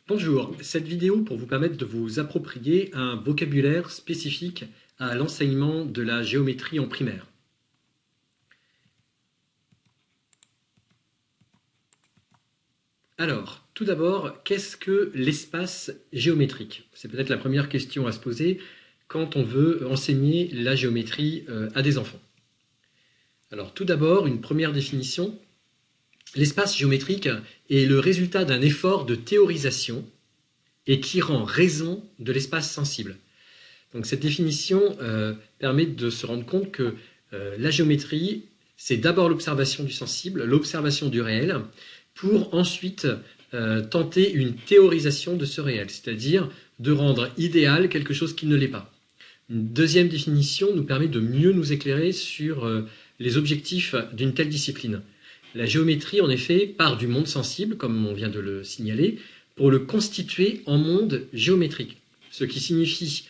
Bonjour, cette vidéo pour vous permettre de vous approprier un vocabulaire spécifique à l'enseignement de la géométrie en primaire. Alors, tout d'abord, qu'est-ce que l'espace géométrique? C'est peut-être la première question à se poser quand on veut enseigner la géométrie à des enfants. Alors, tout d'abord, une première définition. L'espace géométrique est le résultat d'un effort de théorisation et qui rend raison de l'espace sensible. Donc cette définition permet de se rendre compte que la géométrie, c'est d'abord l'observation du sensible, l'observation du réel, pour ensuite tenter une théorisation de ce réel, c'est-à-dire de rendre idéal quelque chose qui ne l'est pas. Une deuxième définition nous permet de mieux nous éclairer sur les objectifs d'une telle discipline. La géométrie, en effet, part du monde sensible, comme on vient de le signaler, pour le constituer en monde géométrique, ce qui signifie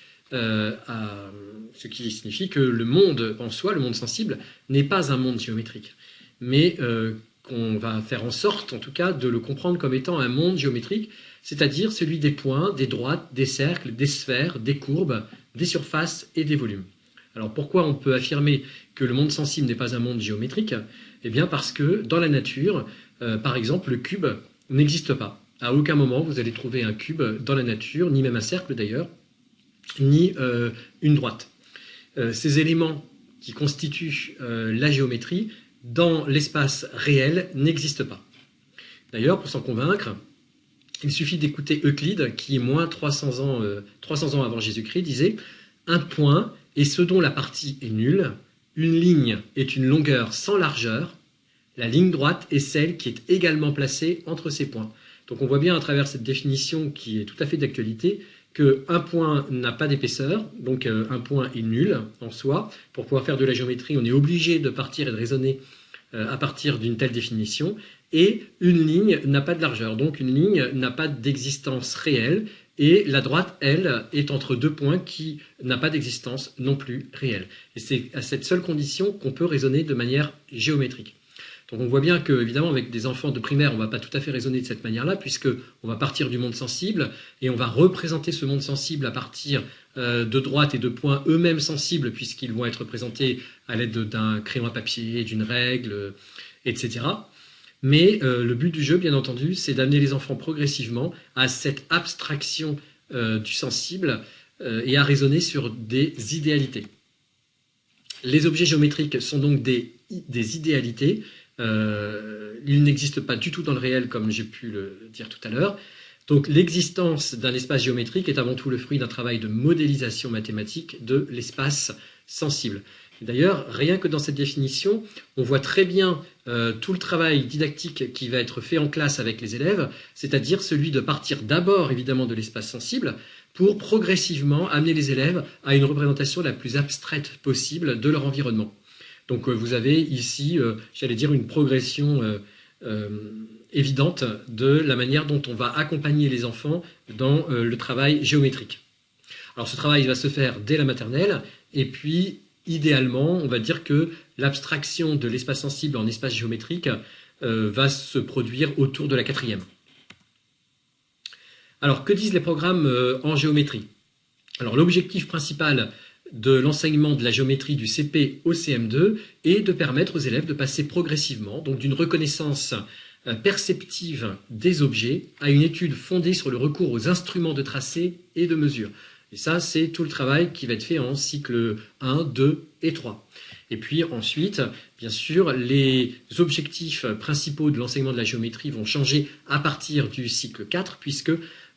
que le monde en soi, le monde sensible, n'est pas un monde géométrique, mais qu'on va faire en sorte, en tout cas, de le comprendre comme étant un monde géométrique, c'est-à-dire celui des points, des droites, des cercles, des sphères, des courbes, des surfaces et des volumes. Alors pourquoi on peut affirmer que le monde sensible n'est pas un monde géométrique? Eh bien parce que dans la nature, par exemple, le cube n'existe pas. À aucun moment vous allez trouver un cube dans la nature, ni même un cercle d'ailleurs, ni une droite. Ces éléments qui constituent la géométrie, dans l'espace réel, n'existent pas. D'ailleurs, pour s'en convaincre, il suffit d'écouter Euclide, qui est moins 300 ans avant Jésus-Christ, disait « Un point est ce dont la partie est nulle, une ligne est une longueur sans largeur, la ligne droite est celle qui est également placée entre ces points. » Donc on voit bien à travers cette définition qui est tout à fait d'actualité qu'un point n'a pas d'épaisseur, donc un point est nul en soi. Pour pouvoir faire de la géométrie, on est obligé de partir et de raisonner à partir d'une telle définition. Et une ligne n'a pas de largeur, donc une ligne n'a pas d'existence réelle. Et la droite, elle, est entre deux points qui n'a pas d'existence non plus réelle. Et c'est à cette seule condition qu'on peut raisonner de manière géométrique. Donc on voit bien que, évidemment, avec des enfants de primaire, on ne va pas tout à fait raisonner de cette manière-là, puisqu'on va partir du monde sensible, et on va représenter ce monde sensible à partir de droites et de points eux-mêmes sensibles, puisqu'ils vont être représentés à l'aide d'un crayon à papier, d'une règle, etc. Mais le but du jeu, bien entendu, c'est d'amener les enfants progressivement à cette abstraction du sensible et à raisonner sur des idéalités. Les objets géométriques sont donc des idéalités. Il n'existe pas du tout dans le réel, comme j'ai pu le dire tout à l'heure. Donc l'existence d'un espace géométrique est avant tout le fruit d'un travail de modélisation mathématique de l'espace sensible. D'ailleurs, rien que dans cette définition, on voit très bien tout le travail didactique qui va être fait en classe avec les élèves, c'est-à-dire celui de partir d'abord évidemment de l'espace sensible pour progressivement amener les élèves à une représentation la plus abstraite possible de leur environnement. Donc vous avez ici, j'allais dire, une progression évidente de la manière dont on va accompagner les enfants dans le travail géométrique. Alors ce travail va se faire dès la maternelle, et puis idéalement, on va dire que l'abstraction de l'espace sensible en espace géométrique va se produire autour de la 4e. Alors que disent les programmes en géométrie? Alors l'objectif principal de l'enseignement de la géométrie du CP au CM2 est de permettre aux élèves de passer progressivement, donc d'une reconnaissance perceptive des objets à une étude fondée sur le recours aux instruments de tracé et de mesure. Et ça, c'est tout le travail qui va être fait en cycle 1, 2 et 3. Et puis ensuite, bien sûr, les objectifs principaux de l'enseignement de la géométrie vont changer à partir du cycle 4, puisque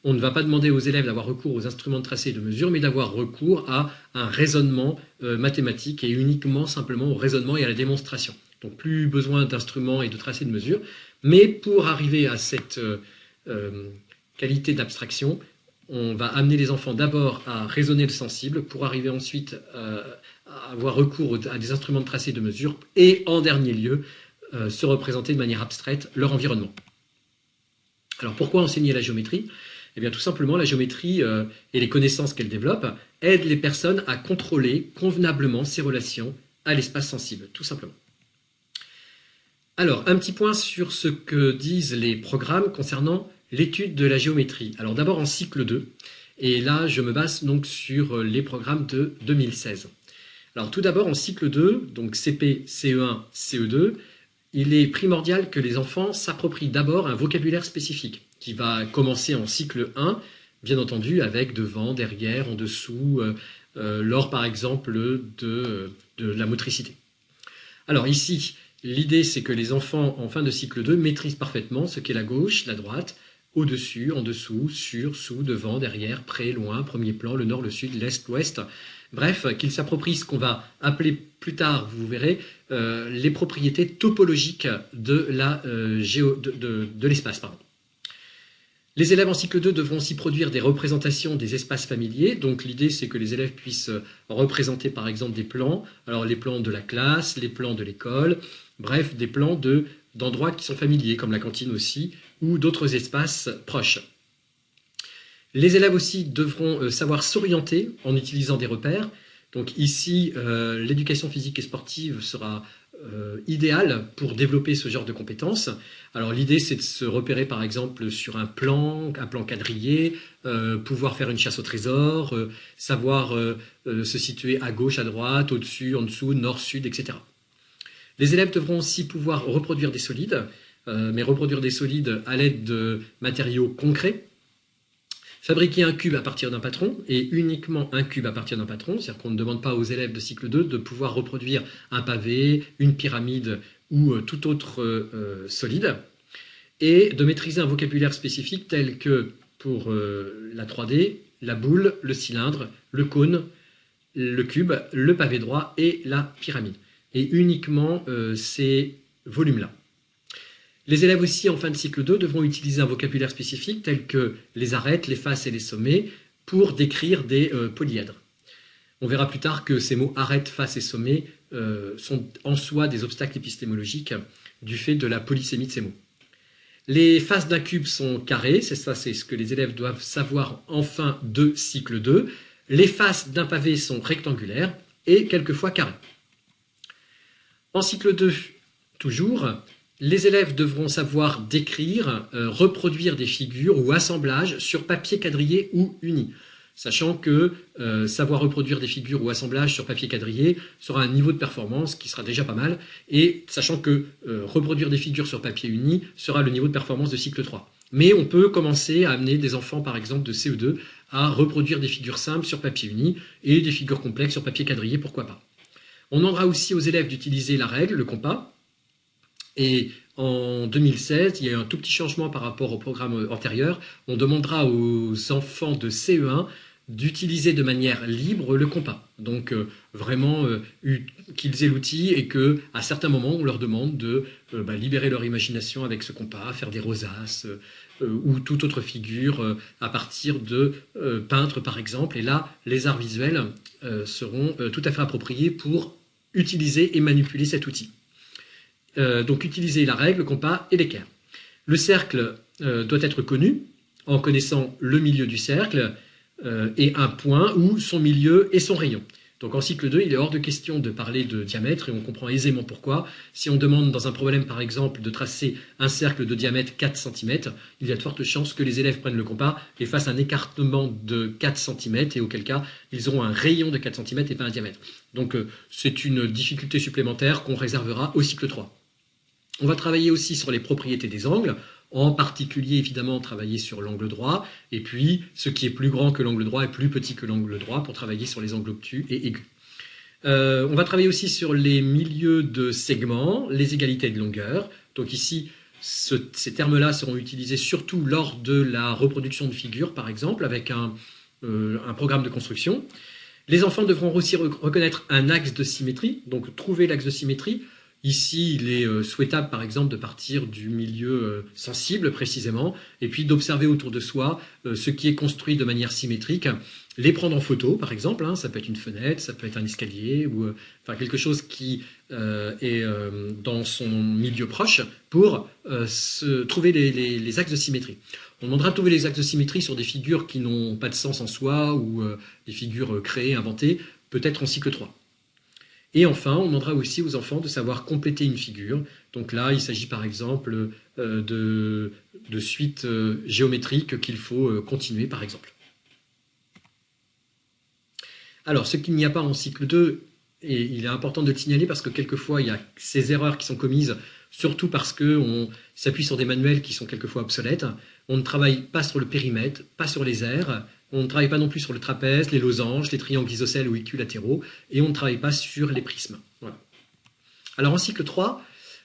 on ne va pas demander aux élèves d'avoir recours aux instruments de tracé et de mesure, mais d'avoir recours à un raisonnement mathématique et uniquement simplement au raisonnement et à la démonstration. Donc plus besoin d'instruments et de tracés de mesure, mais pour arriver à cette qualité d'abstraction, on va amener les enfants d'abord à raisonner le sensible pour arriver ensuite à avoir recours à des instruments de tracé et de mesure et en dernier lieu se représenter de manière abstraite leur environnement. Alors pourquoi enseigner la géométrie? Eh bien tout simplement la géométrie et les connaissances qu'elle développe aident les personnes à contrôler convenablement ces relations à l'espace sensible, tout simplement. Alors un petit point sur ce que disent les programmes concernant l'étude de la géométrie. Alors d'abord en cycle 2, et là je me base donc sur les programmes de 2016. Alors tout d'abord en cycle 2, donc CP, CE1, CE2, il est primordial que les enfants s'approprient d'abord un vocabulaire spécifique qui va commencer en cycle 1, bien entendu avec devant, derrière, en dessous, lors par exemple de la motricité. Alors ici, l'idée c'est que les enfants en fin de cycle 2 maîtrisent parfaitement ce qu'est la gauche, la droite, au-dessus, en dessous, sur, sous, devant, derrière, près, loin, premier plan, le nord, le sud, l'est, l'ouest. Bref, qu'ils s'approprient ce qu'on va appeler plus tard, vous verrez, les propriétés topologiques de l'espace. Les élèves en cycle 2 devront aussi produire des représentations des espaces familiers. Donc l'idée, c'est que les élèves puissent représenter par exemple des plans. Alors les plans de la classe, les plans de l'école, bref, des plans d'endroits qui sont familiers, comme la cantine aussi, ou d'autres espaces proches. Les élèves aussi devront savoir s'orienter en utilisant des repères. Donc ici, l'éducation physique et sportive sera idéale pour développer ce genre de compétences. Alors l'idée, c'est de se repérer par exemple sur un plan quadrillé, pouvoir faire une chasse au trésor, savoir se situer à gauche, à droite, au-dessus, en dessous, nord, sud, etc. Les élèves devront aussi pouvoir reproduire des solides, mais reproduire des solides à l'aide de matériaux concrets. Fabriquer un cube à partir d'un patron, et uniquement un cube à partir d'un patron, c'est-à-dire qu'on ne demande pas aux élèves de cycle 2 de pouvoir reproduire un pavé, une pyramide ou tout autre solide, et de maîtriser un vocabulaire spécifique tel que pour la 3D, la boule, le cylindre, le cône, le cube, le pavé droit et la pyramide. Et uniquement ces volumes-là. Les élèves aussi, en fin de cycle 2, devront utiliser un vocabulaire spécifique tel que les arêtes, les faces et les sommets pour décrire des polyèdres. On verra plus tard que ces mots arêtes, faces et sommets sont en soi des obstacles épistémologiques du fait de la polysémie de ces mots. Les faces d'un cube sont carrées, c'est ce que les élèves doivent savoir en fin de cycle 2. Les faces d'un pavé sont rectangulaires et quelquefois carrées. En cycle 2, toujours, les élèves devront savoir décrire, reproduire des figures ou assemblages sur papier quadrillé ou uni. Sachant que savoir reproduire des figures ou assemblages sur papier quadrillé sera un niveau de performance qui sera déjà pas mal, et sachant que reproduire des figures sur papier uni sera le niveau de performance de cycle 3. Mais on peut commencer à amener des enfants, par exemple, de CE2 à reproduire des figures simples sur papier uni et des figures complexes sur papier quadrillé, pourquoi pas. On demandera aussi aux élèves d'utiliser la règle, le compas. Et en 2016, il y a eu un tout petit changement par rapport au programme antérieur. On demandera aux enfants de CE1 d'utiliser de manière libre le compas. Donc vraiment qu'ils aient l'outil et qu'à certains moments, on leur demande de libérer leur imagination avec ce compas, faire des rosaces ou toute autre figure à partir de peintres par exemple. Et là, les arts visuels seront tout à fait appropriés pour utiliser et manipuler cet outil. Donc utiliser la règle, le compas et l'équerre. Le cercle doit être connu en connaissant le milieu du cercle et un point ou son milieu et son rayon. Donc en cycle 2, il est hors de question de parler de diamètre et on comprend aisément pourquoi. Si on demande dans un problème par exemple de tracer un cercle de diamètre 4 cm, il y a de fortes chances que les élèves prennent le compas et fassent un écartement de 4 cm et auquel cas ils auront un rayon de 4 cm et pas un diamètre. Donc c'est une difficulté supplémentaire qu'on réservera au cycle 3. On va travailler aussi sur les propriétés des angles, en particulier évidemment travailler sur l'angle droit, et puis ce qui est plus grand que l'angle droit est plus petit que l'angle droit pour travailler sur les angles obtus et aigus. On va travailler aussi sur les milieux de segments, les égalités de longueur. Donc ici, ces termes-là seront utilisés surtout lors de la reproduction de figures, par exemple, avec un programme de construction. Les enfants devront aussi reconnaître un axe de symétrie, donc trouver l'axe de symétrie. Ici, il est souhaitable, par exemple, de partir du milieu sensible, précisément, et puis d'observer autour de soi ce qui est construit de manière symétrique, les prendre en photo, par exemple, ça peut être une fenêtre, ça peut être un escalier, ou quelque chose qui est dans son milieu proche, pour trouver les axes de symétrie. On demandera de trouver les axes de symétrie sur des figures qui n'ont pas de sens en soi, ou des figures créées, inventées, peut-être en cycle 3. Et enfin, on demandera aussi aux enfants de savoir compléter une figure. Donc là, il s'agit par exemple de suites géométriques qu'il faut continuer, par exemple. Alors, ce qu'il n'y a pas en cycle 2, et il est important de le signaler parce que quelquefois, il y a ces erreurs qui sont commises, surtout parce qu'on s'appuie sur des manuels qui sont quelquefois obsolètes. On ne travaille pas sur le périmètre, pas sur les aires, on ne travaille pas non plus sur le trapèze, les losanges, les triangles isocèles ou équilatéraux, et on ne travaille pas sur les prismes. Voilà. Alors en cycle 3,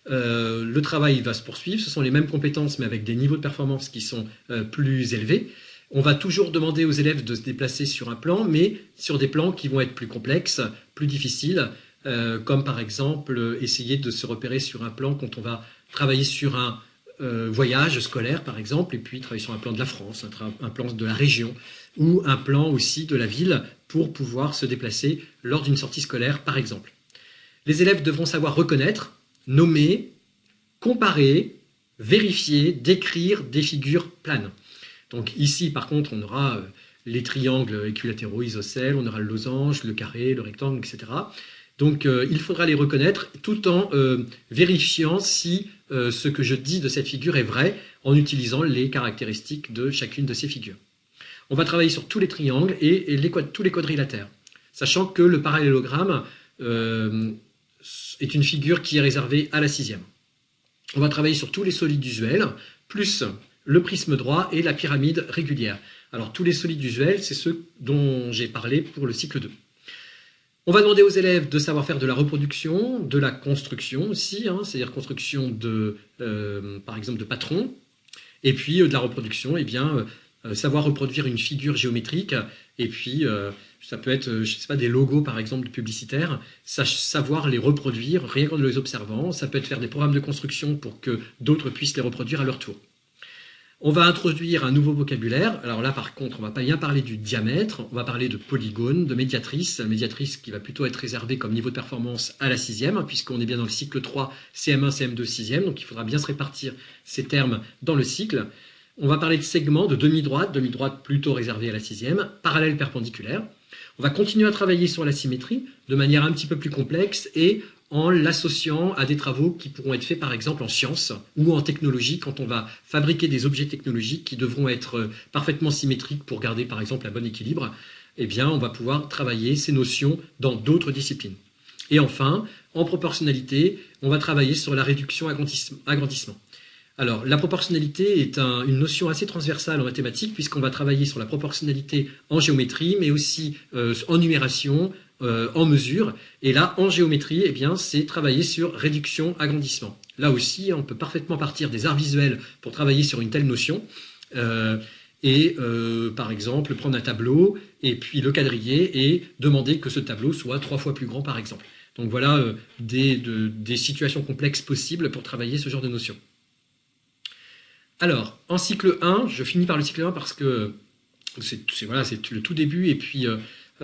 le travail va se poursuivre, ce sont les mêmes compétences mais avec des niveaux de performance qui sont plus élevés. On va toujours demander aux élèves de se déplacer sur un plan, mais sur des plans qui vont être plus complexes, plus difficiles, comme par exemple essayer de se repérer sur un plan quand on va travailler sur un voyage scolaire par exemple, et puis travailler sur un plan de la France, un plan de la région, ou un plan aussi de la ville pour pouvoir se déplacer lors d'une sortie scolaire par exemple. Les élèves devront savoir reconnaître, nommer, comparer, vérifier, décrire des figures planes. Donc ici, par contre, on aura les triangles équilatéraux, isocèles, on aura le losange, le carré, le rectangle, etc. Donc il faudra les reconnaître tout en vérifiant si ce que je dis de cette figure est vrai en utilisant les caractéristiques de chacune de ces figures. On va travailler sur tous les triangles et tous les quadrilatères, sachant que le parallélogramme est une figure qui est réservée à la 6e. On va travailler sur tous les solides usuels, plus le prisme droit et la pyramide régulière. Alors tous les solides usuels, c'est ceux dont j'ai parlé pour le cycle 2. On va demander aux élèves de savoir faire de la reproduction, de la construction aussi, c'est-à-dire construction par exemple de patrons, et puis de la reproduction, savoir reproduire une figure géométrique, et puis ça peut être, je sais pas, des logos par exemple publicitaires, savoir les reproduire rien qu'en les observant. Ça peut être faire des programmes de construction pour que d'autres puissent les reproduire à leur tour. On va introduire un nouveau vocabulaire. Alors là, par contre, on va pas bien parler du diamètre, on va parler de polygone, de médiatrice. La médiatrice qui va plutôt être réservée comme niveau de performance à la 6e, puisqu'on est bien dans le cycle 3, CM1, CM2, 6e, donc il faudra bien se répartir ces termes dans le cycle. On va parler de segment, de demi-droite plutôt réservée à la 6e, parallèle perpendiculaire. On va continuer à travailler sur la symétrie de manière un petit peu plus complexe et en l'associant à des travaux qui pourront être faits par exemple en sciences ou en technologie quand on va fabriquer des objets technologiques qui devront être parfaitement symétriques pour garder par exemple un bon équilibre. Eh bien, on va pouvoir travailler ces notions dans d'autres disciplines. Et enfin, en proportionnalité, on va travailler sur la réduction-agrandissement. Alors, la proportionnalité est une notion assez transversale en mathématiques puisqu'on va travailler sur la proportionnalité en géométrie, mais aussi en numération, en mesure. Et là, en géométrie, c'est travailler sur réduction-agrandissement. Là aussi, on peut parfaitement partir des arts visuels pour travailler sur une telle notion. Par exemple, prendre un tableau et puis le quadriller et demander que ce tableau soit 3 fois plus grand, par exemple. Donc voilà des situations complexes possibles pour travailler ce genre de notions. Alors, en cycle 1, je finis par le cycle 1 parce que c'est le tout début et puis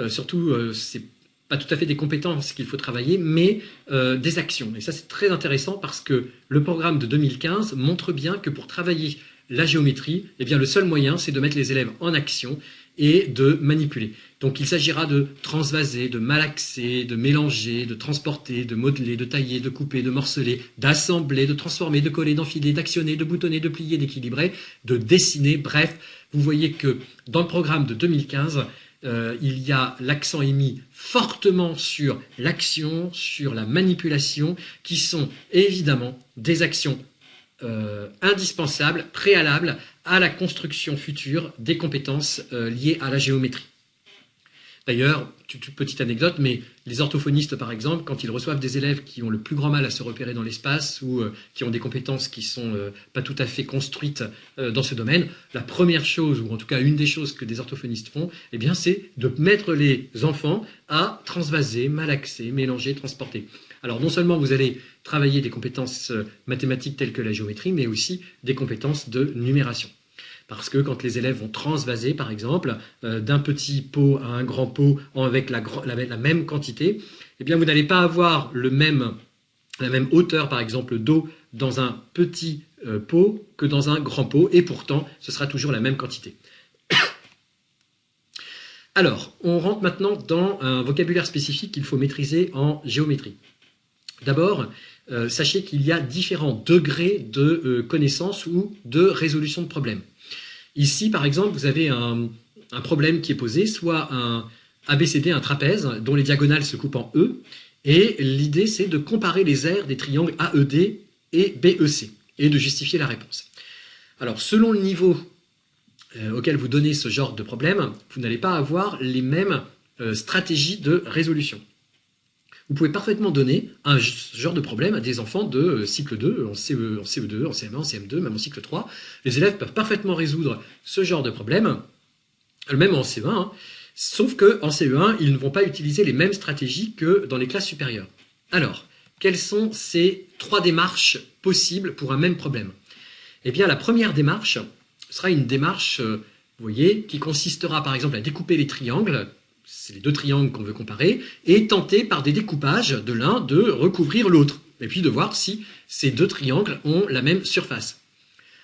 surtout, c'est pas tout à fait des compétences qu'il faut travailler, mais des actions. Et ça, c'est très intéressant parce que le programme de 2015 montre bien que pour travailler la géométrie, le seul moyen, c'est de mettre les élèves en action et de manipuler. Donc il s'agira de transvaser, de malaxer, de mélanger, de transporter, de modeler, de tailler, de couper, de morceler, d'assembler, de transformer, de coller, d'enfiler, d'actionner, de boutonner, de plier, d'équilibrer, de dessiner. Bref, vous voyez que dans le programme de 2015, il y a l'accent est mis fortement sur l'action, sur la manipulation, qui sont évidemment des actions indispensables, préalables à la construction future des compétences liées à la géométrie. D'ailleurs, petite anecdote, mais les orthophonistes, par exemple, quand ils reçoivent des élèves qui ont le plus grand mal à se repérer dans l'espace ou qui ont des compétences qui ne sont pas tout à fait construites dans ce domaine, la première chose, ou en tout cas une des choses que des orthophonistes font, c'est de mettre les enfants à transvaser, malaxer, mélanger, transporter. Alors non seulement vous allez travailler des compétences mathématiques telles que la géométrie, mais aussi des compétences de numération. Parce que quand les élèves vont transvaser, par exemple, d'un petit pot à un grand pot avec la même quantité, vous n'allez pas avoir la même hauteur, par exemple, d'eau dans un petit pot que dans un grand pot, et pourtant, ce sera toujours la même quantité. Alors, on rentre maintenant dans un vocabulaire spécifique qu'il faut maîtriser en géométrie. D'abord, sachez qu'il y a différents degrés de connaissance ou de résolution de problèmes. Ici, par exemple, vous avez un problème qui est posé, soit un ABCD, un trapèze, dont les diagonales se coupent en E, et l'idée, c'est de comparer les aires des triangles AED et BEC, et de justifier la réponse. Alors, selon le niveau auquel vous donnez ce genre de problème, vous n'allez pas avoir les mêmes stratégies de résolution. Vous pouvez parfaitement donner ce genre de problème à des enfants de cycle 2, en CE2, en CM1, en CM2, même en cycle 3. Les élèves peuvent parfaitement résoudre ce genre de problème, même en CE1, hein, sauf qu'en CE1, ils ne vont pas utiliser les mêmes stratégies que dans les classes supérieures. Alors, quelles sont ces 3 démarches possibles pour un même problème? Eh bien, la première démarche sera une démarche, vous voyez, qui consistera par exemple à découper les triangles, c'est les 2 triangles qu'on veut comparer, et tenter par des découpages de l'un de recouvrir l'autre, et puis de voir si ces 2 triangles ont la même surface.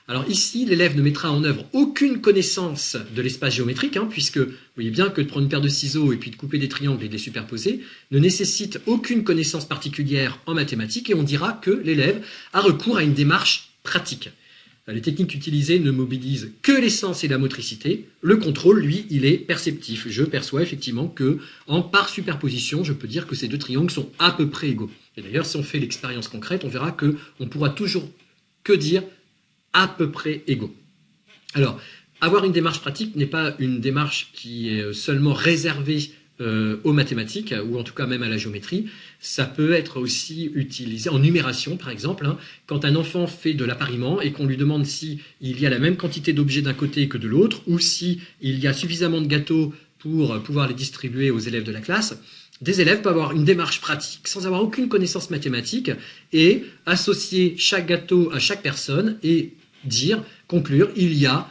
Alors ici, l'élève ne mettra en œuvre aucune connaissance de l'espace géométrique, hein, puisque vous voyez bien que de prendre une paire de ciseaux et puis de couper des triangles et de les superposer ne nécessite aucune connaissance particulière en mathématiques, et on dira que l'élève a recours à une démarche pratique. Les techniques utilisées ne mobilisent que les sens et la motricité. Le contrôle, lui, il est perceptif. Je perçois effectivement que, par superposition, je peux dire que ces 2 triangles sont à peu près égaux. Et d'ailleurs, si on fait l'expérience concrète, on verra qu'on pourra toujours que dire à peu près égaux. Alors, avoir une démarche pratique n'est pas une démarche qui est seulement réservée aux mathématiques, ou en tout cas même à la géométrie. Ça peut être aussi utilisé en numération, par exemple, hein, quand un enfant fait de l'appariement et qu'on lui demande s'il y a la même quantité d'objets d'un côté que de l'autre, ou s'il y a suffisamment de gâteaux pour pouvoir les distribuer aux élèves de la classe. Des élèves peuvent avoir une démarche pratique sans avoir aucune connaissance mathématique et associer chaque gâteau à chaque personne et conclure, il y a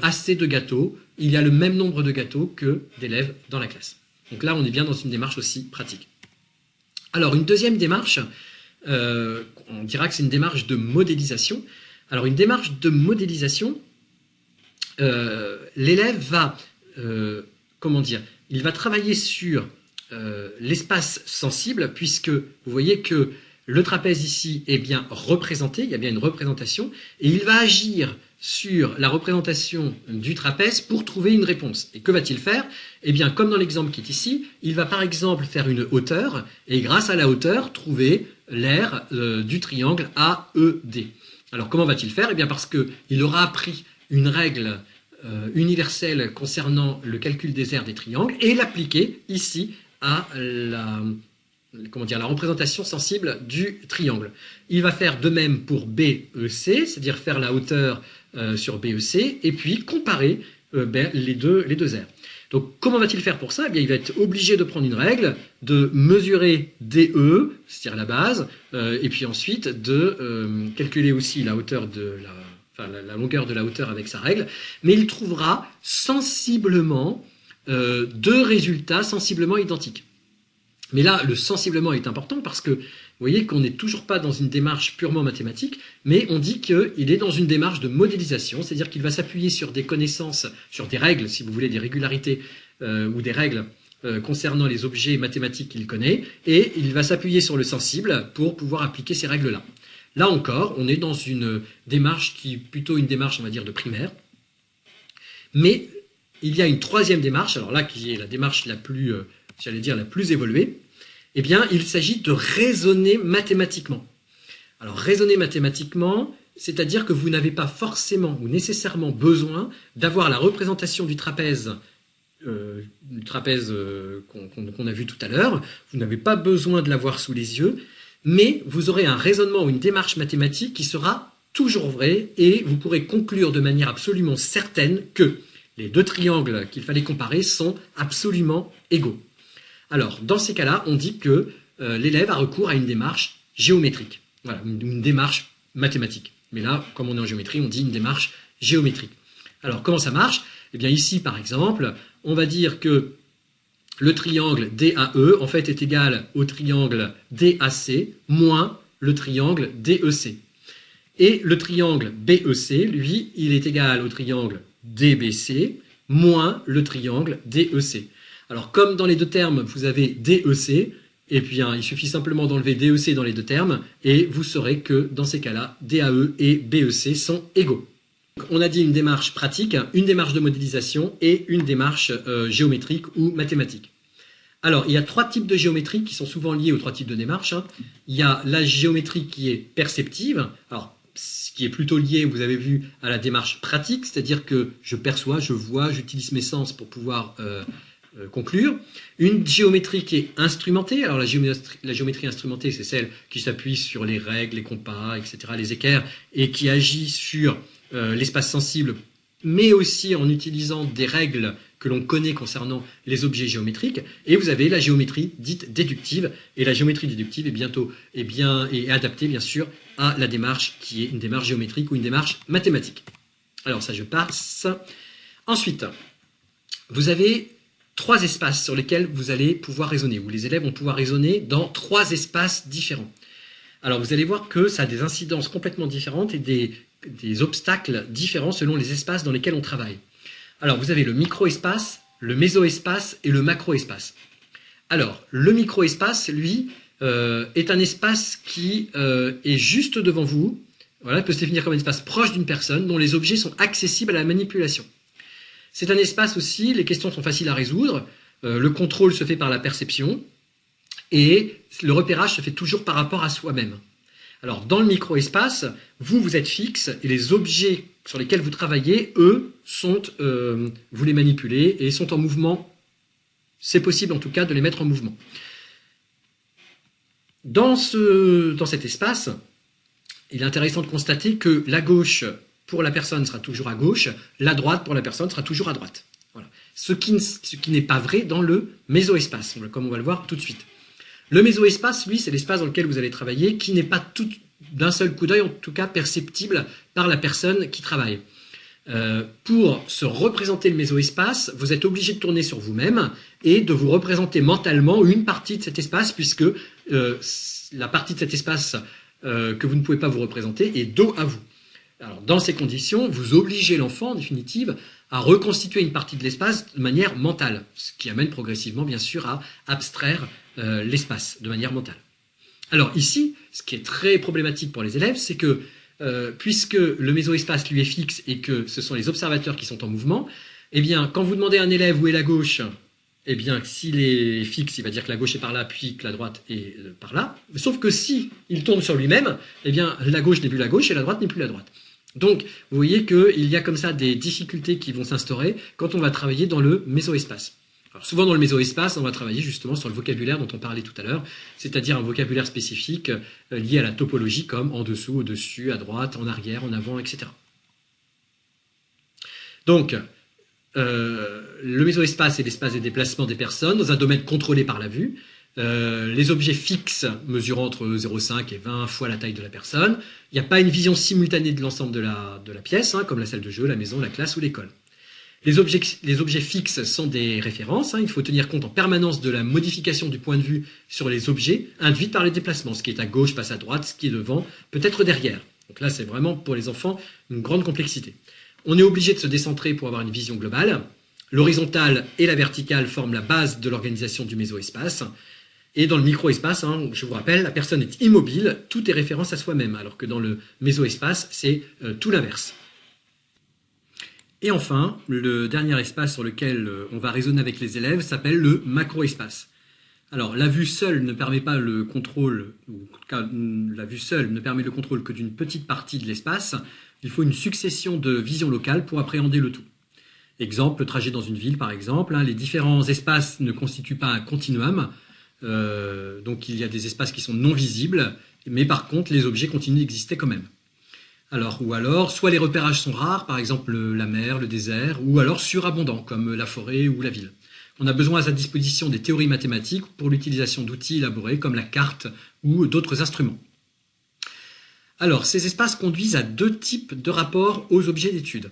assez de gâteaux, il y a le même nombre de gâteaux que d'élèves dans la classe. Donc là, on est bien dans une démarche aussi pratique. Alors, une deuxième démarche, on dira que c'est une démarche de modélisation. Alors, une démarche de modélisation, l'élève va, il va travailler sur l'espace sensible, puisque vous voyez que le trapèze ici est bien représenté, il y a bien une représentation, et il va agir sur la représentation du trapèze pour trouver une réponse. Et que va-t-il faire? Eh bien, comme dans l'exemple qui est ici, il va par exemple faire une hauteur, et grâce à la hauteur, trouver l'aire du triangle AED. Alors, comment va-t-il faire? Eh bien, parce qu'il aura appris une règle universelle concernant le calcul des aires des triangles, et l'appliquer ici à la représentation sensible du triangle. Il va faire de même pour BEC, c'est-à-dire faire la hauteur sur BEC, et puis comparer les deux aires. Donc, comment va-t-il faire pour ça? Eh bien, il va être obligé de prendre une règle, de mesurer DE, c'est-à-dire la base, et puis ensuite de calculer aussi la hauteur la longueur de la hauteur avec sa règle, mais il trouvera sensiblement 2 résultats sensiblement identiques. Mais là, le sensiblement est important parce que vous voyez qu'on n'est toujours pas dans une démarche purement mathématique, mais on dit qu'il est dans une démarche de modélisation, c'est-à-dire qu'il va s'appuyer sur des connaissances, sur des règles, si vous voulez, des régularités ou des règles concernant les objets mathématiques qu'il connaît, et il va s'appuyer sur le sensible pour pouvoir appliquer ces règles-là. Là encore, on est dans une démarche qui est plutôt une démarche, on va dire, de primaire, mais il y a une troisième démarche, alors là, qui est la démarche la plus, la plus évoluée. Eh bien, il s'agit de raisonner mathématiquement. Alors, raisonner mathématiquement, c'est-à-dire que vous n'avez pas forcément ou nécessairement besoin d'avoir la représentation du trapèze qu'on a vu tout à l'heure. Vous n'avez pas besoin de l'avoir sous les yeux, mais vous aurez un raisonnement ou une démarche mathématique qui sera toujours vrai et vous pourrez conclure de manière absolument certaine que les 2 triangles qu'il fallait comparer sont absolument égaux. Alors, dans ces cas-là, on dit que l'élève a recours à une démarche géométrique. Voilà, une démarche mathématique. Mais là, comme on est en géométrie, on dit une démarche géométrique. Alors, comment ça marche? Eh bien, ici, par exemple, on va dire que le triangle DAE, en fait, est égal au triangle DAC moins le triangle DEC. Et le triangle BEC, lui, il est égal au triangle DBC moins le triangle DEC. Alors comme dans les deux termes, vous avez DEC, et puis il suffit simplement d'enlever DEC dans les deux termes, et vous saurez que dans ces cas-là, DAE et BEC sont égaux. On a dit une démarche pratique, une démarche de modélisation et une démarche géométrique ou mathématique. Alors, il y a 3 types de géométrie qui sont souvent liés aux 3 types de démarches. Il y a la géométrie qui est perceptive, alors ce qui est plutôt lié, vous avez vu, à la démarche pratique, c'est-à-dire que je perçois, je vois, j'utilise mes sens pour pouvoir conclure. Une géométrie qui est instrumentée, alors la géométrie instrumentée, c'est celle qui s'appuie sur les règles, les compas, etc., les équerres, et qui agit sur l'espace sensible, mais aussi en utilisant des règles que l'on connaît concernant les objets géométriques. Et vous avez la géométrie dite déductive, et la géométrie déductive est adaptée bien sûr à la démarche qui est une démarche géométrique ou une démarche mathématique. Alors ça je passe. Ensuite, vous avez 3 espaces sur lesquels vous allez pouvoir raisonner, où les élèves vont pouvoir raisonner dans 3 espaces différents. Alors vous allez voir que ça a des incidences complètement différentes et des obstacles différents selon les espaces dans lesquels on travaille. Alors vous avez le micro-espace, le méso-espace et le macro-espace. Alors le micro-espace, lui, est un espace qui est juste devant vous. Voilà, il peut se définir comme un espace proche d'une personne dont les objets sont accessibles à la manipulation. C'est un espace aussi, les questions sont faciles à résoudre, le contrôle se fait par la perception et le repérage se fait toujours par rapport à soi-même. Alors dans le micro-espace, vous êtes fixe et les objets sur lesquels vous travaillez, eux, vous les manipulez et sont en mouvement. C'est possible en tout cas de les mettre en mouvement. Dans cet espace, il est intéressant de constater que la gauche pour la personne sera toujours à gauche, la droite pour la personne sera toujours à droite. Voilà. Ce qui n'est pas vrai dans le méso-espace, comme on va le voir tout de suite. Le méso-espace, lui, c'est l'espace dans lequel vous allez travailler, qui n'est pas tout d'un seul coup d'œil, en tout cas perceptible par la personne qui travaille. Pour se représenter le méso-espace, vous êtes obligé de tourner sur vous-même et de vous représenter mentalement une partie de cet espace, puisque la partie de cet espace que vous ne pouvez pas vous représenter est dos à vous. Alors, dans ces conditions, vous obligez l'enfant, en définitive, à reconstituer une partie de l'espace de manière mentale, ce qui amène progressivement, bien sûr, à abstraire l'espace de manière mentale. Alors ici, ce qui est très problématique pour les élèves, c'est que puisque le méso-espace lui est fixe et que ce sont les observateurs qui sont en mouvement, eh bien, quand vous demandez à un élève où est la gauche, eh bien, s'il est fixe, il va dire que la gauche est par là, puis que la droite est par là. Sauf que si il tourne sur lui-même, eh bien, la gauche n'est plus la gauche et la droite n'est plus la droite. Donc, vous voyez qu'il y a comme ça des difficultés qui vont s'instaurer quand on va travailler dans le méso-espace. Alors, souvent dans le méso-espace, on va travailler justement sur le vocabulaire dont on parlait tout à l'heure, c'est-à-dire un vocabulaire spécifique lié à la topologie comme en dessous, au-dessus, à droite, en arrière, en avant, etc. Donc, le méso-espace est l'espace des déplacements des personnes dans un domaine contrôlé par la vue. Les objets fixes mesurant entre 0,5 et 20 fois la taille de la personne. Il n'y a pas une vision simultanée de l'ensemble de la pièce, comme la salle de jeu, la maison, la classe ou l'école. Les objets fixes sont des références. Il faut tenir compte en permanence de la modification du point de vue sur les objets induite par les déplacements. Ce qui est à gauche passe à droite, ce qui est devant peut être derrière. Donc là, c'est vraiment pour les enfants une grande complexité. On est obligé de se décentrer pour avoir une vision globale. L'horizontale et la verticale forment la base de l'organisation du méso-espace. Et dans le micro-espace, je vous rappelle, la personne est immobile, tout est référence à soi-même, alors que dans le méso-espace, c'est tout l'inverse. Et enfin, le dernier espace sur lequel on va raisonner avec les élèves s'appelle le macro-espace. Alors, la vue seule ne permet pas le contrôle, ou en tout cas, la vue seule ne permet le contrôle que d'une petite partie de l'espace. Il faut une succession de visions locales pour appréhender le tout. Exemple, le trajet dans une ville, par exemple. Les différents espaces ne constituent pas un continuum. Donc, il y a des espaces qui sont non visibles, mais par contre, les objets continuent d'exister quand même. Ou alors, soit les repérages sont rares, par exemple la mer, le désert, ou alors surabondants, comme la forêt ou la ville. On a besoin à sa disposition des théories mathématiques pour l'utilisation d'outils élaborés comme la carte ou d'autres instruments. Alors, ces espaces conduisent à 2 types de rapports aux objets d'étude.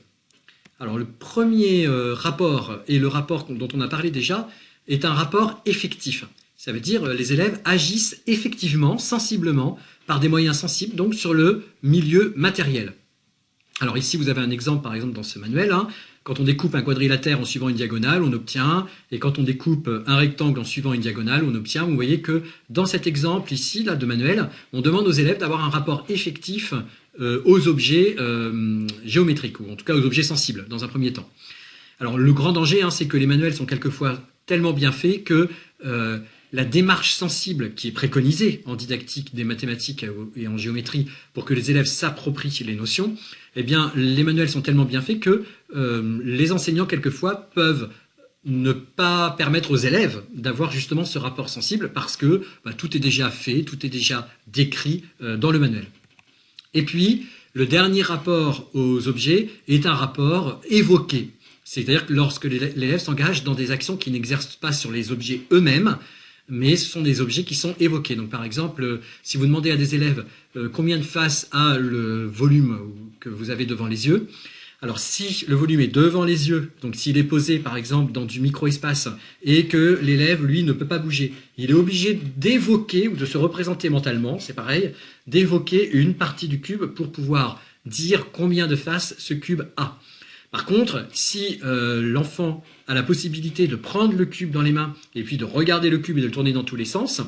Alors, le premier rapport, et le rapport dont on a parlé déjà, est un rapport effectif. Ça veut dire les élèves agissent effectivement, sensiblement, par des moyens sensibles, donc sur le milieu matériel. Alors ici, vous avez un exemple, par exemple, dans ce manuel. Quand on découpe un quadrilatère en suivant une diagonale, on obtient, et quand on découpe un rectangle en suivant une diagonale, on obtient. Vous voyez que dans cet exemple ici, là, de manuel, on demande aux élèves d'avoir un rapport effectif aux objets géométriques, ou en tout cas aux objets sensibles, dans un premier temps. Alors le grand danger, c'est que les manuels sont quelquefois tellement bien faits que la démarche sensible qui est préconisée en didactique des mathématiques et en géométrie pour que les élèves s'approprient les notions, eh bien les manuels sont tellement bien faits que les enseignants quelquefois peuvent ne pas permettre aux élèves d'avoir justement ce rapport sensible parce que tout est déjà fait, tout est déjà décrit dans le manuel. Et puis, le dernier rapport aux objets est un rapport évoqué. C'est-à-dire que lorsque l'élève s'engage dans des actions qui n'exercent pas sur les objets eux-mêmes, mais ce sont des objets qui sont évoqués. Donc par exemple, si vous demandez à des élèves combien de faces a le volume que vous avez devant les yeux, alors si le volume est devant les yeux, donc s'il est posé par exemple dans du micro-espace et que l'élève, lui, ne peut pas bouger, il est obligé d'évoquer ou de se représenter mentalement, c'est pareil, d'évoquer une partie du cube pour pouvoir dire combien de faces ce cube a. Par contre, si l'enfant a la possibilité de prendre le cube dans les mains et puis de regarder le cube et de le tourner dans tous les sens,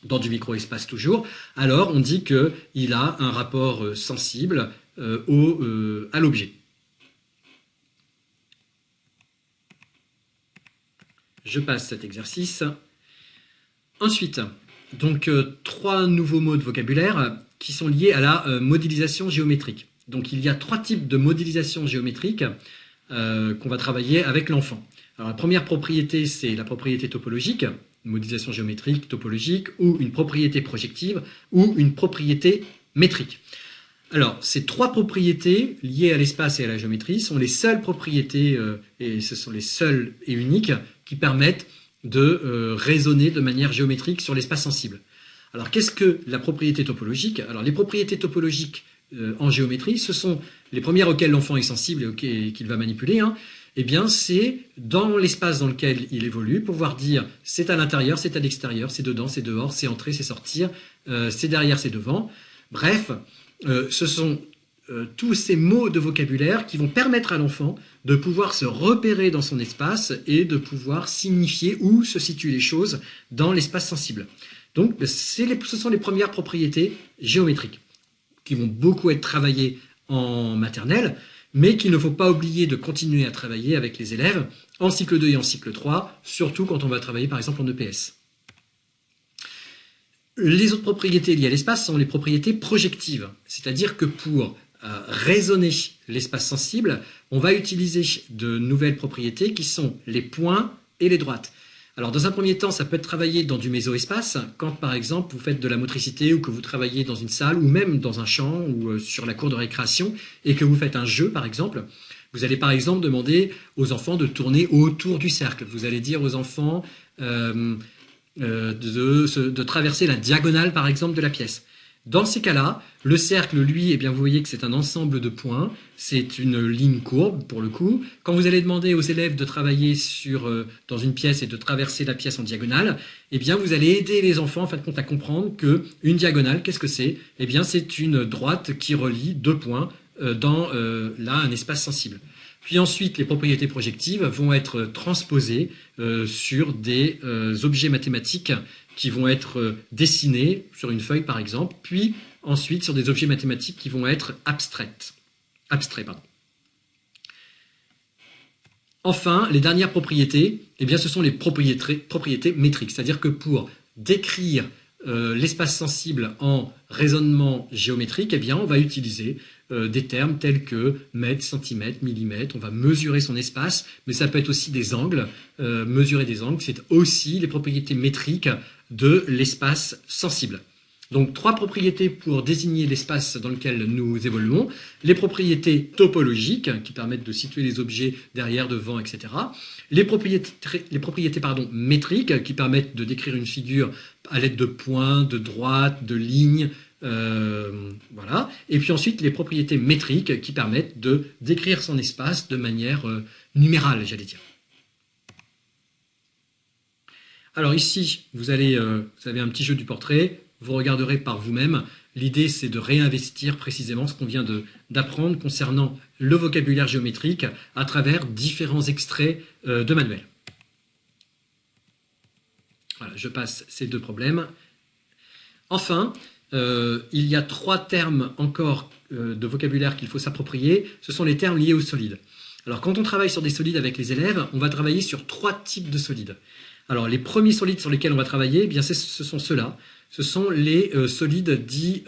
dans du micro-espace toujours, alors on dit qu'il a un rapport sensible à l'objet. Je passe cet exercice. Ensuite, donc 3 nouveaux mots de vocabulaire qui sont liés à la modélisation géométrique. Donc il y a 3 types de modélisation géométrique qu'on va travailler avec l'enfant. Alors la première propriété, c'est la propriété topologique, une modélisation géométrique, topologique, ou une propriété projective, ou une propriété métrique. Alors, ces 3 propriétés liées à l'espace et à la géométrie sont les seules propriétés, et ce sont les seules et uniques, qui permettent de raisonner de manière géométrique sur l'espace sensible. Alors, qu'est-ce que la propriété topologique? Alors, les propriétés topologiques en géométrie, ce sont les premières auxquelles l'enfant est sensible et qu'il va manipuler. Eh bien, c'est dans l'espace dans lequel il évolue, pouvoir dire c'est à l'intérieur, c'est à l'extérieur, c'est dedans, c'est dehors, c'est entrer, c'est sortir, c'est derrière, c'est devant. Bref, ce sont tous ces mots de vocabulaire qui vont permettre à l'enfant de pouvoir se repérer dans son espace et de pouvoir signifier où se situent les choses dans l'espace sensible. Donc, ce sont les premières propriétés géométriques qui vont beaucoup être travaillées en maternelle, mais qu'il ne faut pas oublier de continuer à travailler avec les élèves en cycle 2 et en cycle 3, surtout quand on va travailler par exemple en EPS. Les autres propriétés liées à l'espace sont les propriétés projectives, c'est-à-dire que pour raisonner l'espace sensible, on va utiliser de nouvelles propriétés qui sont les points et les droites. Alors dans un premier temps, ça peut être travaillé dans du mésoespace, quand par exemple vous faites de la motricité ou que vous travaillez dans une salle ou même dans un champ ou sur la cour de récréation et que vous faites un jeu par exemple. Vous allez par exemple demander aux enfants de tourner autour du cercle. Vous allez dire aux enfants de traverser la diagonale par exemple de la pièce. Dans ces cas-là, le cercle, lui, vous voyez que c'est un ensemble de points, c'est une ligne courbe pour le coup. Quand vous allez demander aux élèves de travailler dans une pièce et de traverser la pièce en diagonale, vous allez aider les enfants en fin de compte à comprendre qu'une diagonale, qu'est-ce que c'est? C'est une droite qui relie 2 points dans un espace sensible. Puis ensuite, les propriétés projectives vont être transposées sur des objets mathématiques qui vont être dessinés sur une feuille par exemple, puis ensuite sur des objets mathématiques qui vont être abstraits. Enfin, les dernières propriétés, ce sont les propriétés métriques, c'est-à-dire que pour décrire l'espace sensible en raisonnement géométrique, on va utiliser des termes tels que mètre, centimètre, millimètre. On va mesurer son espace, mais ça peut être aussi des angles. Mesurer des angles, c'est aussi les propriétés métriques de l'espace sensible. Donc 3 propriétés pour désigner l'espace dans lequel nous évoluons. Les propriétés topologiques qui permettent de situer les objets derrière, devant, etc. Les propriétés métriques qui permettent de décrire une figure à l'aide de points, de droites, de lignes. Voilà. Et puis ensuite les propriétés métriques qui permettent de décrire son espace de manière numérale, j'allais dire. Alors ici, vous avez un petit jeu du portrait. vous regarderez par vous-même. L'idée, c'est de réinvestir précisément ce qu'on vient d'apprendre concernant le vocabulaire géométrique à travers différents extraits de manuels. Voilà, je passe ces deux problèmes. Enfin, il y a 3 termes encore de vocabulaire qu'il faut s'approprier. Ce sont les termes liés aux solides. Alors, quand on travaille sur des solides avec les élèves, on va travailler sur 3 types de solides. Alors, les premiers solides sur lesquels on va travailler, eh bien, ce sont ceux-là. Ce sont les solides dits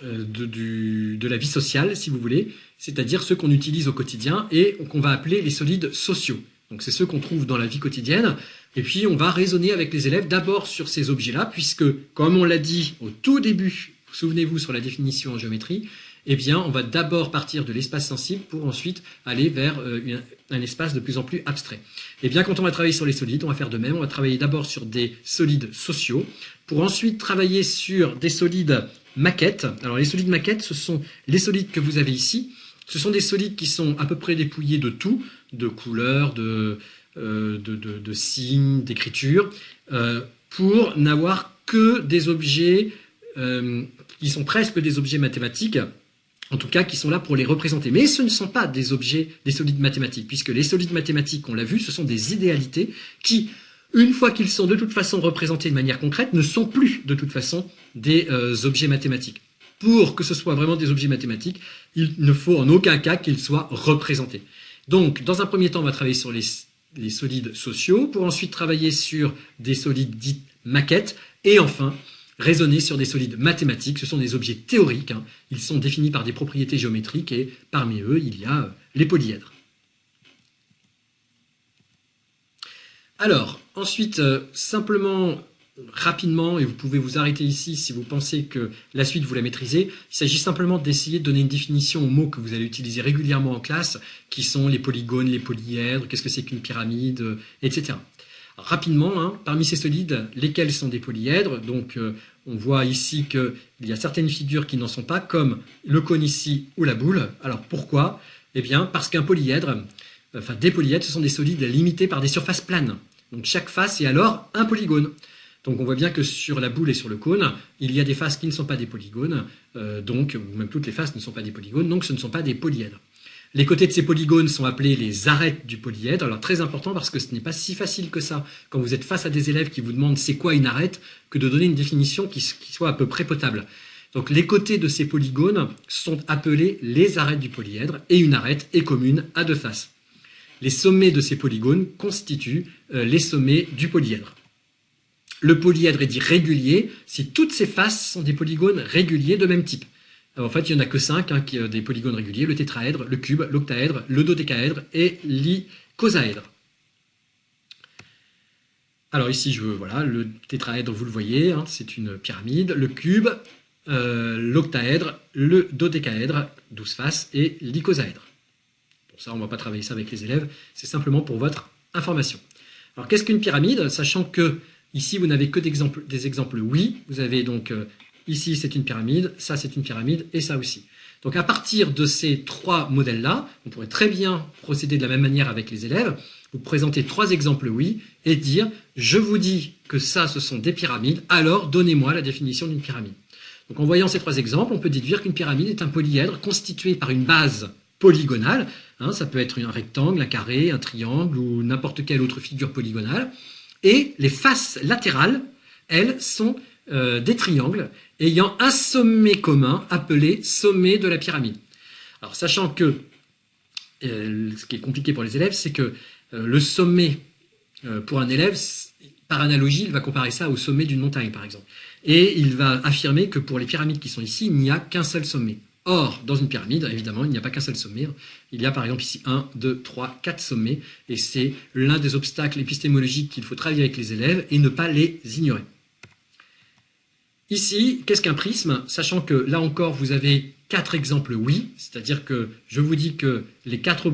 de la vie sociale, si vous voulez, c'est-à-dire ceux qu'on utilise au quotidien et qu'on va appeler les solides sociaux. Donc, c'est ceux qu'on trouve dans la vie quotidienne. Et puis, on va raisonner avec les élèves d'abord sur ces objets-là, puisque, comme on l'a dit au tout début, souvenez-vous sur la définition en géométrie, eh bien, on va d'abord partir de l'espace sensible pour ensuite aller vers un espace de plus en plus abstrait. Eh bien, quand on va travailler sur les solides, on va faire de même. On va travailler d'abord sur des solides sociaux, pour ensuite travailler sur des solides maquettes. Alors, les solides maquettes, ce sont les solides que vous avez ici. Ce sont des solides qui sont à peu près dépouillés de tout, de couleurs, de signes, d'écriture, pour n'avoir que des objets qui sont presque des objets mathématiques, en tout cas qui sont là pour les représenter. Mais ce ne sont pas des objets, des solides mathématiques, puisque les solides mathématiques, on l'a vu, ce sont des idéalités qui, une fois qu'ils sont de toute façon représentés de manière concrète, ne sont plus de toute façon des objets mathématiques. Pour que ce soit vraiment des objets mathématiques, il ne faut en aucun cas qu'ils soient représentés. Donc, dans un premier temps, on va travailler sur les solides sociaux, pour ensuite travailler sur des solides dites maquettes, et enfin, raisonner sur des solides mathématiques. Ce sont des objets théoriques, hein. Ils sont définis par des propriétés géométriques, et parmi eux, il y a les polyèdres. Alors, ensuite, simplement, rapidement, et vous pouvez vous arrêter ici si vous pensez que la suite vous la maîtrisez, il s'agit simplement d'essayer de donner une définition aux mots que vous allez utiliser régulièrement en classe, qui sont les polygones, les polyèdres, qu'est-ce que c'est qu'une pyramide, etc. Alors, rapidement, hein, parmi ces solides, lesquels sont des polyèdres? Donc, on voit ici qu'il y a certaines figures qui n'en sont pas, comme le cône ici ou la boule. Alors, pourquoi? Eh bien, parce qu'un polyèdre, enfin des polyèdres, ce sont des solides limités par des surfaces planes. Donc, chaque face est alors un polygone. Donc on voit bien que sur la boule et sur le cône, il y a des faces qui ne sont pas des polygones, donc même toutes les faces ne sont pas des polygones, donc ce ne sont pas des polyèdres. Les côtés de ces polygones sont appelés les arêtes du polyèdre. Alors très important parce que ce n'est pas si facile que ça, quand vous êtes face à des élèves qui vous demandent c'est quoi une arête, que de donner une définition qui soit à peu près potable. Donc les côtés de ces polygones sont appelés les arêtes du polyèdre, et une arête est commune à 2 faces. Les sommets de ces polygones constituent les sommets du polyèdre. Le polyèdre est dit régulier si toutes ses faces sont des polygones réguliers de même type. Alors, en fait, il n'y en a que 5 hein, des polygones réguliers, le tétraèdre, le cube, l'octaèdre, le dodécaèdre et l'icosaèdre. Alors ici, voilà, le tétraèdre, vous le voyez, hein, c'est une pyramide, le cube, l'octaèdre, le dodécaèdre, 12 faces, et l'icosaèdre. Pour ça, on ne va pas travailler ça avec les élèves, c'est simplement pour votre information. Alors, qu'est-ce qu'une pyramide? Sachant que ici, vous n'avez que des exemples oui. Vous avez donc, ici, c'est une pyramide, ça, c'est une pyramide, et ça aussi. Donc, à partir de ces 3 modèles-là, on pourrait très bien procéder de la même manière avec les élèves. Vous présentez 3 exemples oui, et dire, je vous dis que ça, ce sont des pyramides, alors donnez-moi la définition d'une pyramide. Donc, en voyant ces 3 exemples, on peut déduire qu'une pyramide est un polyèdre constitué par une base polygonale. Hein, ça peut être un rectangle, un carré, un triangle, ou n'importe quelle autre figure polygonale. Et les faces latérales, elles, sont des triangles ayant un sommet commun appelé sommet de la pyramide. Alors, sachant que ce qui est compliqué pour les élèves, c'est que le sommet, pour un élève, par analogie, il va comparer ça au sommet d'une montagne, par exemple. Et il va affirmer que pour les pyramides qui sont ici, il n'y a qu'un seul sommet. Or, dans une pyramide, évidemment, il n'y a pas qu'un seul sommet. Il y a par exemple ici 1, 2, 3, 4 sommets, et c'est l'un des obstacles épistémologiques qu'il faut travailler avec les élèves et ne pas les ignorer. Ici, qu'est-ce qu'un prisme? Sachant que là encore, vous avez 4 exemples oui, c'est-à-dire que je vous dis que les 4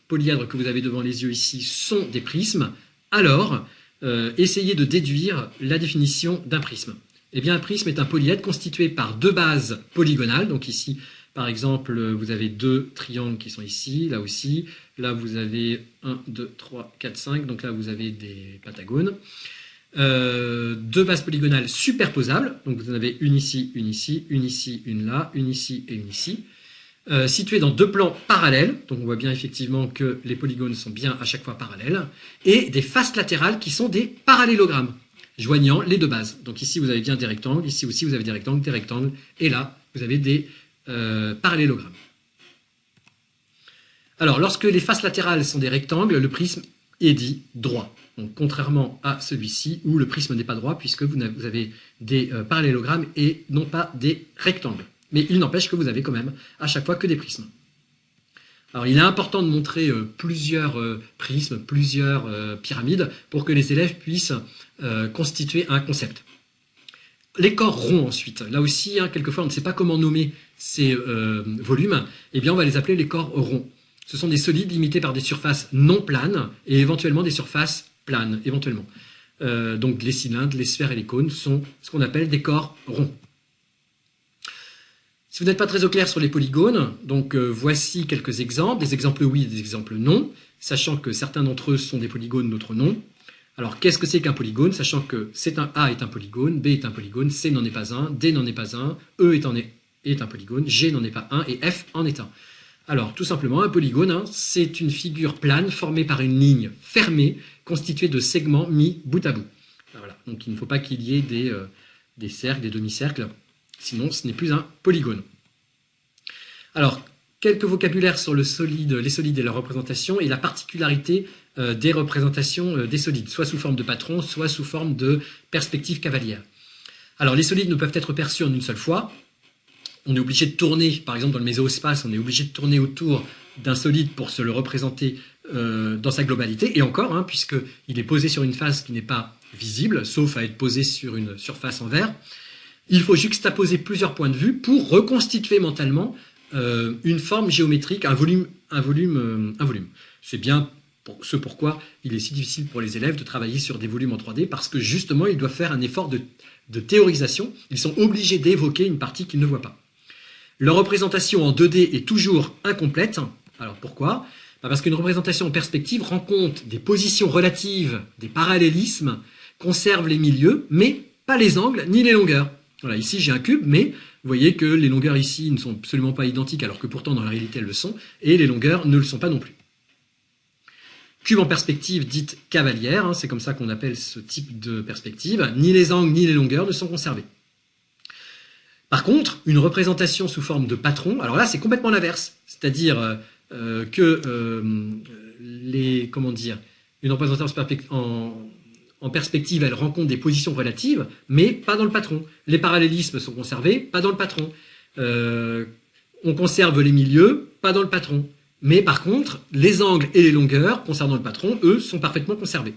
polyèdres que vous avez devant les yeux ici sont des prismes, alors essayez de déduire la définition d'un prisme. Eh bien, un prisme est un polyèdre constitué par 2 bases polygonales. Donc ici, par exemple, vous avez 2 triangles qui sont ici, là aussi. Là, vous avez 1, 2, 3, 4, 5. Donc là, vous avez des pentagones. deux bases polygonales superposables. Donc vous en avez une ici, une ici, une ici, une là, une ici et une ici. Situées dans deux plans parallèles. Donc on voit bien effectivement que les polygones sont bien à chaque fois parallèles. Et des faces latérales qui sont des parallélogrammes, joignant les deux bases. Donc ici vous avez bien des rectangles, ici aussi vous avez des rectangles, et là vous avez des parallélogrammes. Alors lorsque les faces latérales sont des rectangles, le prisme est dit droit. Donc contrairement à celui-ci où le prisme n'est pas droit puisque vous avez des parallélogrammes et non pas des rectangles. Mais il n'empêche que vous avez quand même à chaque fois que des prismes. Alors il est important de montrer plusieurs prismes, plusieurs pyramides pour que les élèves puissent constituer un concept. Les corps ronds ensuite. Là aussi, hein, quelquefois on ne sait pas comment nommer ces volumes. Eh bien on va les appeler les corps ronds. Ce sont des solides limités par des surfaces non planes et éventuellement des surfaces planes, éventuellement. Donc les cylindres, les sphères et les cônes sont ce qu'on appelle des corps ronds. Si vous n'êtes pas très au clair sur les polygones, donc voici quelques exemples, des exemples oui et des exemples non, sachant que certains d'entre eux sont des polygones, d'autres non. Alors qu'est-ce que c'est qu'un polygone, sachant que A est un polygone, B est un polygone, C n'en est pas un, D n'en est pas un, E est un polygone, G n'en est pas un et F en est un. Alors tout simplement, un polygone, hein, c'est une figure plane formée par une ligne fermée constituée de segments mis bout à bout. Voilà. Donc il ne faut pas qu'il y ait des cercles, des demi-cercles. Sinon, ce n'est plus un polygone. Alors, quelques vocabulaires sur les solides et leur représentation et la particularité des représentations des solides, soit sous forme de patron, soit sous forme de perspective cavalière. Alors, les solides ne peuvent être perçus en une seule fois. On est obligé de tourner, par exemple dans le mésospace, on est obligé de tourner autour d'un solide pour se le représenter dans sa globalité. Et encore, hein, puisqu'il est posé sur une face qui n'est pas visible, sauf à être posé sur une surface en verre. Il faut juxtaposer plusieurs points de vue pour reconstituer mentalement une forme géométrique, un volume. C'est bien ce pourquoi il est si difficile pour les élèves de travailler sur des volumes en 3D, parce que justement, ils doivent faire un effort de théorisation. Ils sont obligés d'évoquer une partie qu'ils ne voient pas. Leur représentation en 2D est toujours incomplète. Alors pourquoi ? Parce qu'une représentation en perspective rend compte des positions relatives, des parallélismes, conserve les milieux, mais pas les angles ni les longueurs. Voilà, ici j'ai un cube, mais vous voyez que les longueurs ici ne sont absolument pas identiques, alors que pourtant dans la réalité elles le sont, et les longueurs ne le sont pas non plus. Cube en perspective dite cavalière, hein, c'est comme ça qu'on appelle ce type de perspective, ni les angles ni les longueurs ne sont conservés. Par contre, une représentation sous forme de patron, alors là c'est complètement l'inverse, c'est-à-dire une représentation en perspective, elle rencontre des positions relatives, mais pas dans le patron. Les parallélismes sont conservés, pas dans le patron. On conserve les milieux, pas dans le patron. Mais par contre, les angles et les longueurs, concernant le patron, eux, sont parfaitement conservés.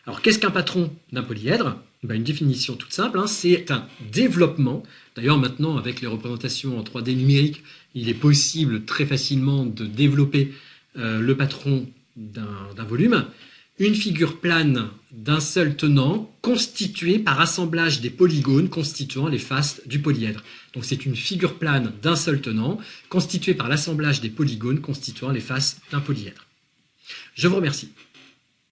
Alors, qu'est-ce qu'un patron d'un polyèdre ? Une définition toute simple, hein, c'est un développement. D'ailleurs, maintenant, avec les représentations en 3D numérique, il est possible très facilement de développer le patron d'un volume. Une figure plane d'un seul tenant constituée par assemblage des polygones constituant les faces du polyèdre. Donc c'est une figure plane d'un seul tenant constituée par l'assemblage des polygones constituant les faces d'un polyèdre. Je vous remercie.